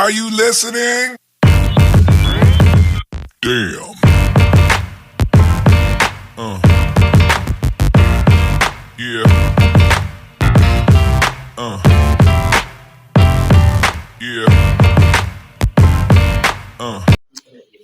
Are you listening? Damn. Yeah. Yeah.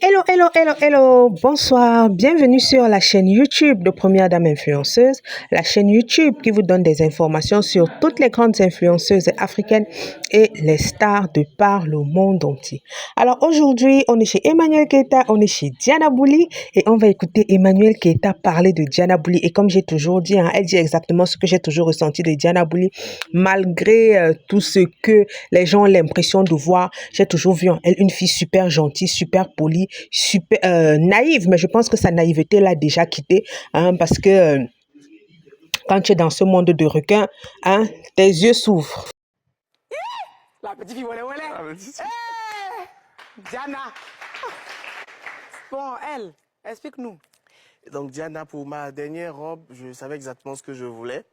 Hello, hello, hello, hello, bonsoir, bienvenue sur la chaîne YouTube de Première Dame Influenceuse, la chaîne YouTube qui vous donne des informations sur toutes les grandes influenceuses africaines et les stars de par le monde entier. Alors aujourd'hui, on est chez Emmanuel Keita, on est chez Diana Bouli et on va écouter Emmanuel Keita parler de Diana Bouli. Et comme j'ai toujours dit, elle dit exactement ce que j'ai toujours ressenti de Diana Bouli, malgré tout ce que les gens ont l'impression de voir. J'ai toujours vu en elle une fille super gentille, super polie, super naïve, mais je pense que sa naïveté l'a déjà quittée, parce que quand tu es dans ce monde de requins, tes yeux s'ouvrent. La petite fille, voilà. Hey, Diana. Bon, elle, explique-nous. Donc Diana, pour ma dernière robe, je savais exactement ce que je voulais.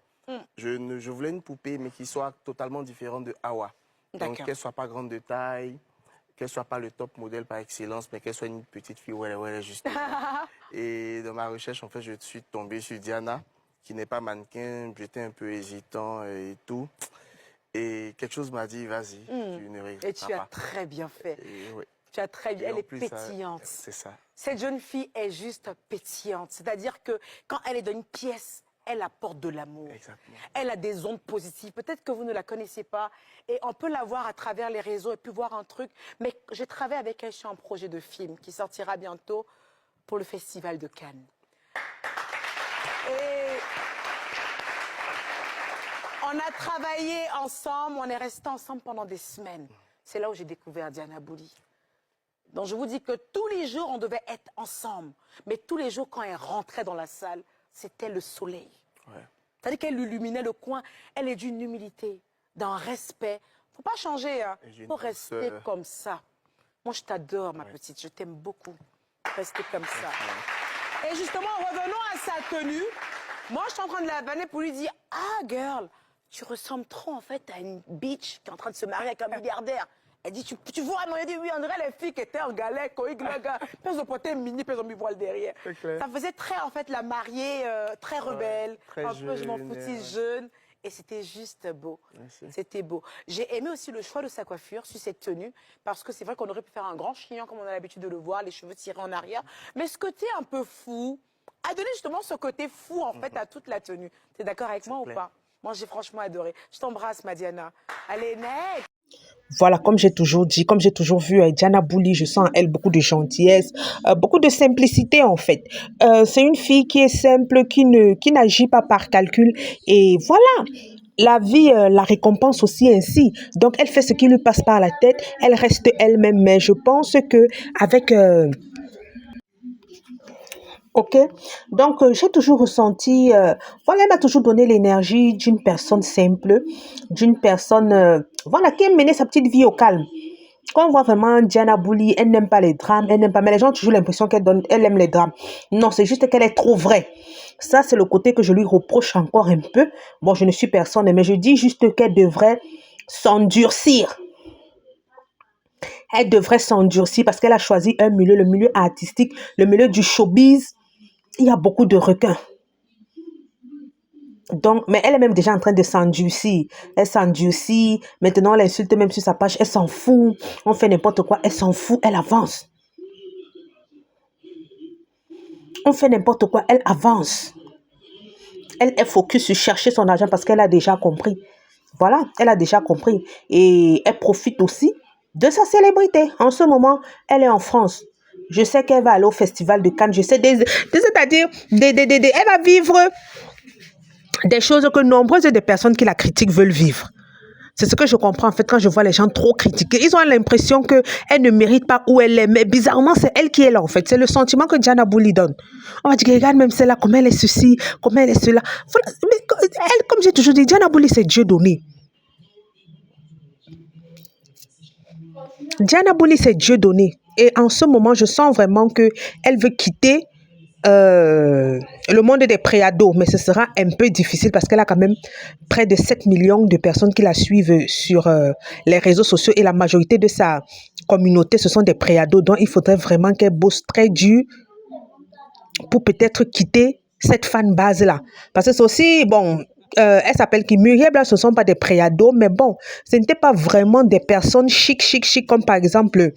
Je voulais une poupée, mais qui soit totalement différente de Awa. Donc qu'elle ne soit pas grande de taille, qu'elle ne soit pas le top modèle par excellence, mais qu'elle soit une petite fille, ouais, juste. Et dans ma recherche, en fait, je suis tombé sur Diana, qui n'est pas mannequin. J'étais un peu hésitant et tout. Et quelque chose m'a dit, vas-y, tu ne regretteras pas. Et tu as très bien fait. Oui. Tu as très bien. Elle est pétillante. C'est ça. Cette jeune fille est juste pétillante. C'est-à-dire que quand elle est dans une pièce, elle apporte de l'amour. Exactement. Elle a des ondes positives. Peut-être que vous ne la connaissez pas. Et on peut la voir à travers les réseaux et puis voir un truc. Mais je travaille avec elle sur un projet de film qui sortira bientôt pour le Festival de Cannes. Et on a travaillé ensemble, on est restés ensemble pendant des semaines. C'est là où j'ai découvert Diana Bouli. Donc je vous dis que tous les jours, on devait être ensemble. Mais tous les jours, quand elle rentrait dans la salle, c'était le soleil. Ouais. C'est-à-dire qu'elle illuminait le coin. Elle est d'une humilité, d'un respect. Faut pas changer, hein. Faut rester comme ça. Moi, je t'adore, ma petite. Je t'aime beaucoup. Rester comme ça. Et justement, revenons à sa tenue. Moi, je suis en train de la vanner pour lui dire « Ah, girl, tu ressembles trop, en fait, à une bitch qui est en train de se marier avec un milliardaire. » Elle dit « Tu vois ?» Elle dit « Oui, on dirait les filles qui étaient en galère, Koïg, Laga. Puis elles ont porté un mini, puis elles ont mis voile derrière. » Ça faisait très, en fait, la mariée, très rebelle. Très un jeune, peu, je m'en foutis, jeune. Et c'était juste beau. C'était beau. J'ai aimé aussi le choix de sa coiffure sur cette tenue, parce que c'est vrai qu'on aurait pu faire un grand chignon, comme on a l'habitude de le voir, les cheveux tirés en arrière. Mais ce côté un peu fou a donné justement ce côté fou, en fait, à toute la tenue. Tu es d'accord avec moi ou pas? Moi, j'ai franchement adoré. Je t'embrasse, ma Diana. Allez, next. Voilà, comme j'ai toujours dit, comme j'ai toujours vu Diana Bouli, je sens en elle beaucoup de gentillesse, beaucoup de simplicité en fait. C'est une fille qui est simple, qui n'agit pas par calcul. Et voilà, la vie la récompense aussi ainsi. Donc, elle fait ce qui lui passe par la tête. Elle reste elle-même. Mais je pense que avec ok, donc j'ai toujours ressenti, voilà, elle m'a toujours donné l'énergie d'une personne simple, d'une personne, voilà, qui aime mener sa petite vie au calme. Quand on voit vraiment Diana Bouli, elle n'aime pas les drames, elle n'aime pas, mais les gens ont toujours l'impression elle aime les drames. Non, c'est juste qu'elle est trop vraie. Ça, c'est le côté que je lui reproche encore un peu. Bon, je ne suis personne, mais je dis juste qu'elle devrait s'endurcir. Elle devrait s'endurcir parce qu'elle a choisi un milieu, le milieu artistique, le milieu du showbiz. Il y a beaucoup de requins. Donc, mais elle est même déjà en train de s'endurcir. Elle s'endurcit. Maintenant, elle insulte même sur sa page. Elle s'en fout. On fait n'importe quoi. Elle s'en fout. Elle avance. On fait n'importe quoi. Elle avance. Elle est focus sur chercher son argent parce qu'elle a déjà compris. Voilà, elle a déjà compris. Et elle profite aussi de sa célébrité. En ce moment, elle est en France. Je sais qu'elle va aller au festival de Cannes. Je sais, c'est-à-dire, elle va vivre des choses que nombreuses des personnes qui la critiquent veulent vivre. C'est ce que je comprends en fait quand je vois les gens trop critiquer. Ils ont l'impression qu'elle ne mérite pas où elle est. Mais bizarrement, c'est elle qui est là en fait. C'est le sentiment que Diana Bouli donne. On va dire, regarde même celle-là, comment elle est ceci, comment elle est cela. Voilà. Mais elle, comme j'ai toujours dit, Diana Bouli, c'est Dieu donné. Diana Bouli, c'est Dieu donné. Et en ce moment, je sens vraiment qu'elle veut quitter le monde des préados, mais ce sera un peu difficile parce qu'elle a quand même près de 7 millions de personnes qui la suivent sur les réseaux sociaux et la majorité de sa communauté, ce sont des préados, donc il faudrait vraiment qu'elle bosse très dur pour peut-être quitter cette fan base-là. Parce que c'est aussi, bon, elle s'appelle qui Muriel Blanc, ce ne sont pas des préados, mais bon, ce n'étaient pas vraiment des personnes chic, comme par exemple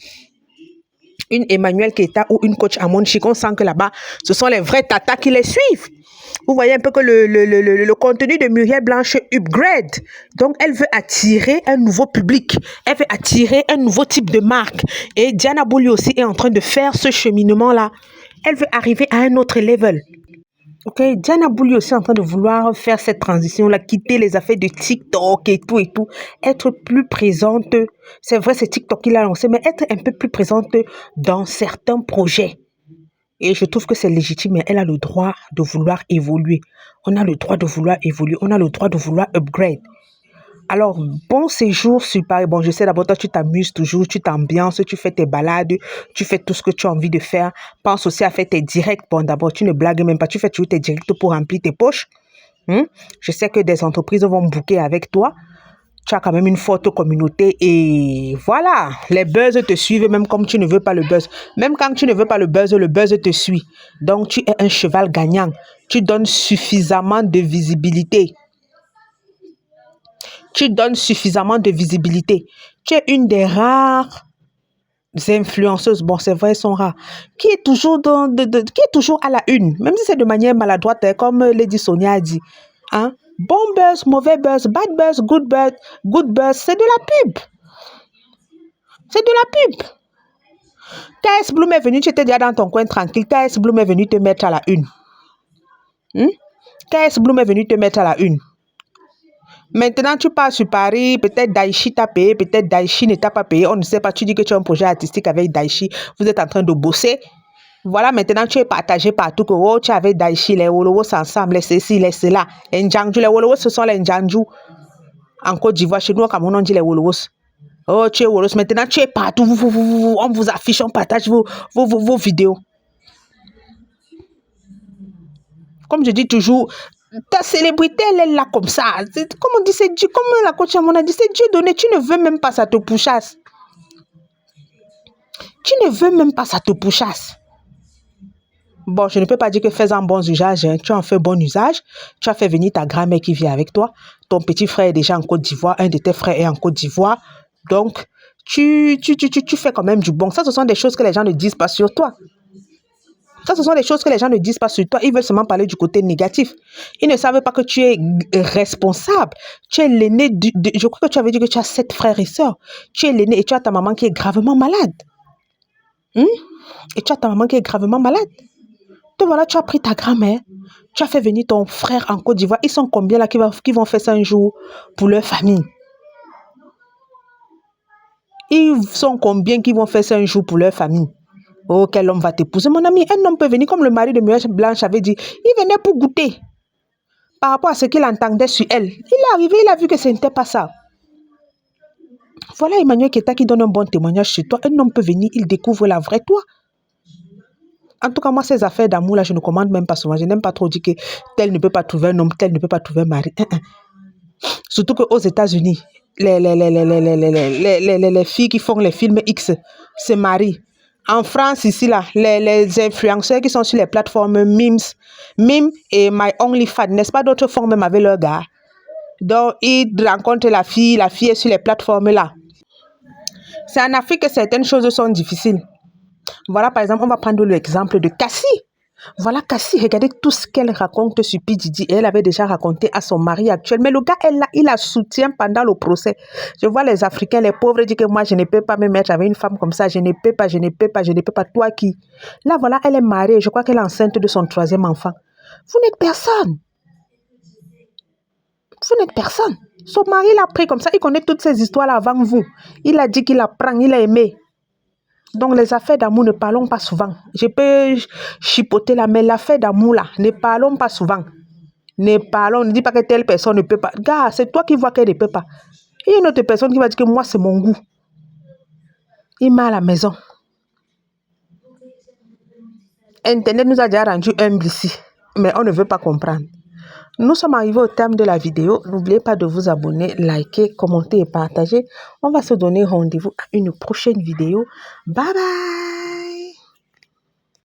une Emmanuel Keita ou une coach Amon Chic. On sent que là-bas, ce sont les vrais tatas qui les suivent. Vous voyez un peu que le contenu de Muriel Blanche upgrade. Donc, elle veut attirer un nouveau public. Elle veut attirer un nouveau type de marque. Et Diana Bouli aussi est en train de faire ce cheminement-là. Elle veut arriver à un autre level. Ok, Diana Bouli aussi est en train de vouloir faire cette transition-là, quitter les affaires de TikTok et tout, être plus présente. C'est vrai, c'est TikTok qui l'a lancé, mais être un peu plus présente dans certains projets. Et je trouve que c'est légitime, mais elle a le droit de vouloir évoluer. On a le droit de vouloir évoluer, on a le droit de vouloir upgrade. Alors, bon séjour sur Paris. Bon, je sais d'abord, toi, tu t'amuses toujours, tu t'ambiances, tu fais tes balades, tu fais tout ce que tu as envie de faire. Pense aussi à faire tes directs. Bon, d'abord, tu ne blagues même pas, tu fais toujours tes directs pour remplir tes poches. Je sais que des entreprises vont booker avec toi. Tu as quand même une forte communauté et voilà, les buzz te suivent même comme tu ne veux pas le buzz. Même quand tu ne veux pas le buzz te suit. Donc, tu es un cheval gagnant. Tu donnes suffisamment de visibilité. Tu donnes suffisamment de visibilité. Tu es une des rares influenceuses, bon c'est vrai, elles sont rares, qui est toujours, qui est toujours à la une, même si c'est de manière maladroite, comme Lady Sonia a dit. Hein? Bon buzz, mauvais buzz, bad buzz, good buzz, c'est de la pub. C'est de la pub. KS Bloom est venu, tu étais déjà dans ton coin tranquille, KS Bloom est venu te mettre à la une. KS Bloom est venu te mettre à la une. Maintenant, tu pars sur Paris, peut-être Daichi t'a payé, peut-être Daichi ne t'a pas payé, on ne sait pas, tu dis que tu as un projet artistique avec Daichi, vous êtes en train de bosser. Voilà, maintenant, tu es partagé partout, que oh, tu es avec Daichi, les Wolowos ensemble, les ceci, les cela, les Ndjangju, les Wolowos, ce sont les Ndjangju. En Côte d'Ivoire, chez nous, comme on dit les Wolowos. Oh, tu es Wolowos, maintenant, tu es partout, on vous affiche, on partage vos vidéos. Comme je dis toujours, ta célébrité, elle est là comme ça. Comme on dit, c'est Dieu. Comme la coach Amon a dit, c'est Dieu donné. Tu ne veux même pas, ça te pourchasse. Tu ne veux même pas, ça te pourchasse. Bon, je ne peux pas dire que fais un bon usage. Hein. Tu en fais bon usage. Tu as fait venir ta grand-mère qui vit avec toi. Ton petit frère est déjà en Côte d'Ivoire. Un de tes frères est en Côte d'Ivoire. Donc, tu fais quand même du bon. Ça, ce sont des choses que les gens ne disent pas sur toi. Ça, ce sont des choses que les gens ne disent pas sur toi. Ils veulent seulement parler du côté négatif. Ils ne savent pas que tu es responsable. Tu es l'aîné. Je crois que tu avais dit que tu as 7 frères et sœurs. Tu es l'aîné et tu as ta maman qui est gravement malade. Et tu as ta maman qui est gravement malade. Donc voilà, tu as pris ta grand-mère. Tu as fait venir ton frère en Côte d'Ivoire. Ils sont combien là qui vont faire ça un jour pour leur famille? Ils sont combien qui vont faire ça un jour pour leur famille? Oh, quel homme va t'épouser, mon ami? Un homme peut venir, comme le mari de Muriel Blanche avait dit. Il venait pour goûter. Par rapport à ce qu'il entendait sur elle. Il est arrivé, il a vu que ce n'était pas ça. Voilà Emmanuel Keita qui donne un bon témoignage sur toi. Un homme peut venir, il découvre la vraie toi. En tout cas, moi, ces affaires d'amour, là, je ne commande même pas souvent. Je n'aime pas trop dire que tel ne peut pas trouver un homme, tel ne peut pas trouver un mari. Surtout qu'aux États-Unis, les filles qui font les films X se marient. En France, ici, là, les influenceurs qui sont sur les plateformes Mime et My OnlyFans, n'est-ce pas, d'autres font même avec leurs gars. Donc, ils rencontrent la fille est sur les plateformes là. C'est en Afrique que certaines choses sont difficiles. Voilà, par exemple, on va prendre l'exemple de Cassie. Voilà, Cassie, regardez tout ce qu'elle raconte sur P. Diddy. Elle avait déjà raconté à son mari actuel. Mais le gars, il la soutient pendant le procès. Je vois les Africains, les pauvres, dire que moi, je ne peux pas me mettre avec une femme comme ça. Je ne peux pas. Toi qui? Là, voilà, elle est mariée. Je crois qu'elle est enceinte de son 3e enfant. Vous n'êtes personne. Vous n'êtes personne. Son mari l'a pris comme ça. Il connaît toutes ces histoires-là avant vous. Il a dit qu'il la prend, il a aimé. Donc, les affaires d'amour, ne parlons pas souvent. Je peux chipoter là, mais l'affaire d'amour là, ne parlons pas souvent. Ne dis pas que telle personne ne peut pas. Gars, c'est toi qui vois qu'elle ne peut pas. Il y a une autre personne qui va dire que moi, c'est mon goût. Il m'a à la maison. Internet nous a déjà rendu humbles ici, mais on ne veut pas comprendre. Nous sommes arrivés au terme de la vidéo. N'oubliez pas de vous abonner, liker, commenter et partager. On va se donner rendez-vous à une prochaine vidéo. Bye bye!